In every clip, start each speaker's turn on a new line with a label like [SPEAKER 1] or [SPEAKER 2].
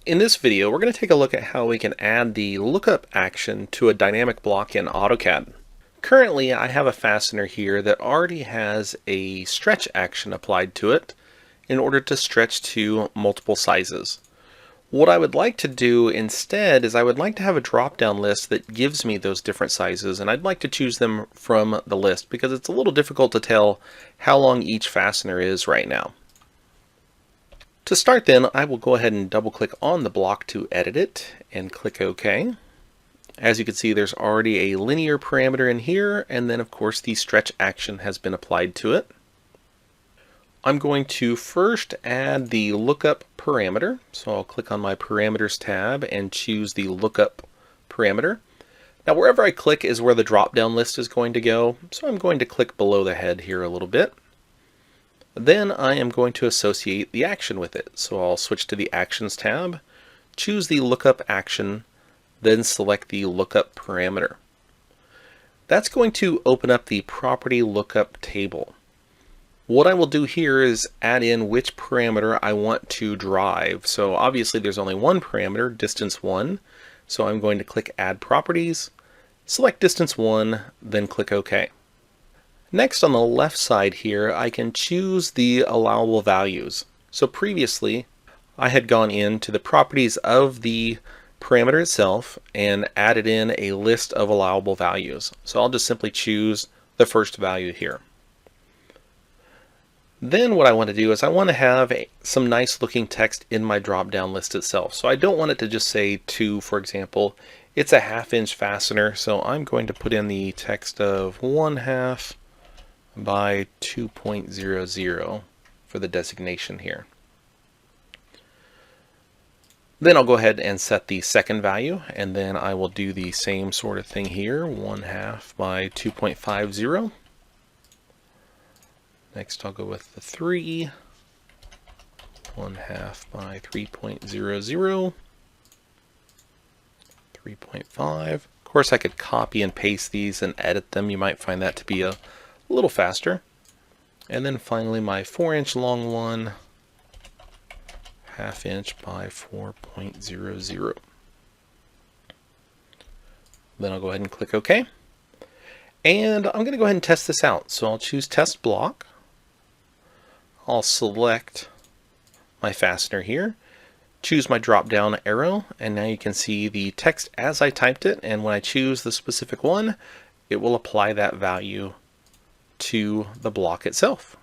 [SPEAKER 1] In this video, we're going to take a look at how we can add the lookup action to a dynamic block in AutoCAD. Currently, I have a fastener here that already has a stretch action applied to it in order to stretch to multiple sizes. What I would like to do instead is I would like to have a drop-down list that gives me those different sizes, and I'd like to choose them from the list because it's a little difficult to tell how long each fastener is right now. To start then, I will go ahead and double click on the block to edit it and click OK. As you can see, there's already a linear parameter in here, and then of course the stretch action has been applied to it. I'm going to first add the lookup parameter. So I'll click on my parameters tab and choose the lookup parameter. Now wherever I click is where the drop-down list is going to go, so I'm going to click below the head here a little bit. Then I am going to associate the action with it. So I'll switch to the Actions tab, choose the Lookup Action, then select the Lookup Parameter. That's going to open up the Property Lookup table. What I will do here is add in which parameter I want to drive. So obviously there's only one parameter, distance 1. So I'm going to click Add Properties, select distance 1, then click OK. Next, on the left side here, I can choose the allowable values. So previously, I had gone into the properties of the parameter itself and added in a list of allowable values. So I'll just simply choose the first value here. Then what I want to do is I want to have some nice looking text in my drop-down list itself. So I don't want it to just say 2, for example. It's a 1/2 inch fastener, so I'm going to put in the text of 1/2 by 2.00 for the designation here. Then I'll go ahead and set the second value, and then I will do the same sort of thing here, 1/2 by 2.50. Next I'll go with the 3, 1/2 by 3.00, 3.5. Of course I could copy and paste these and edit them. You might find that to be a little faster. And then finally my 4-inch long one, 1/2 inch by 4.00. Then I'll go ahead and click OK. And I'm going to go ahead and test this out. So I'll choose Test Block. I'll select my fastener here, choose my drop down arrow, and now you can see the text as I typed it, and when I choose the specific one, it will apply that value to the block itself.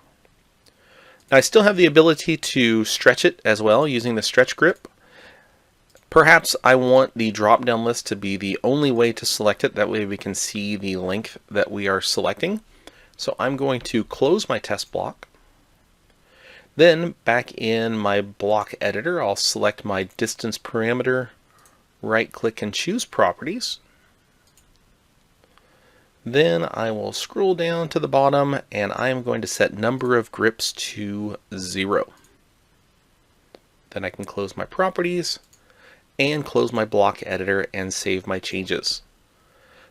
[SPEAKER 1] Now I still have the ability to stretch it as well using the stretch grip. Perhaps I want the drop down list to be the only way to select it, that way we can see the length that we are selecting. So I'm going to close my test block. Then back in my block editor, I'll select my distance parameter, right click and choose properties. Then I will scroll down to the bottom and I am going to set number of grips to 0. Then I can close my properties and close my block editor and save my changes.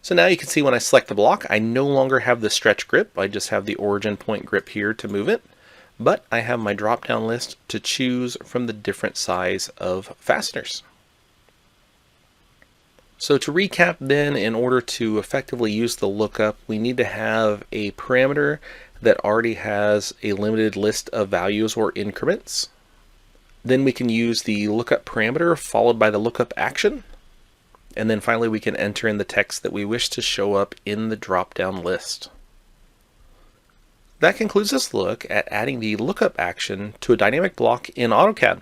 [SPEAKER 1] So now you can see when I select the block, I no longer have the stretch grip. I just have the origin point grip here to move it. But I have my drop down list to choose from the different size of fasteners. So to recap then, in order to effectively use the lookup, we need to have a parameter that already has a limited list of values or increments. Then we can use the lookup parameter followed by the lookup action. And then finally we can enter in the text that we wish to show up in the drop-down list. That concludes this look at adding the lookup action to a dynamic block in AutoCAD.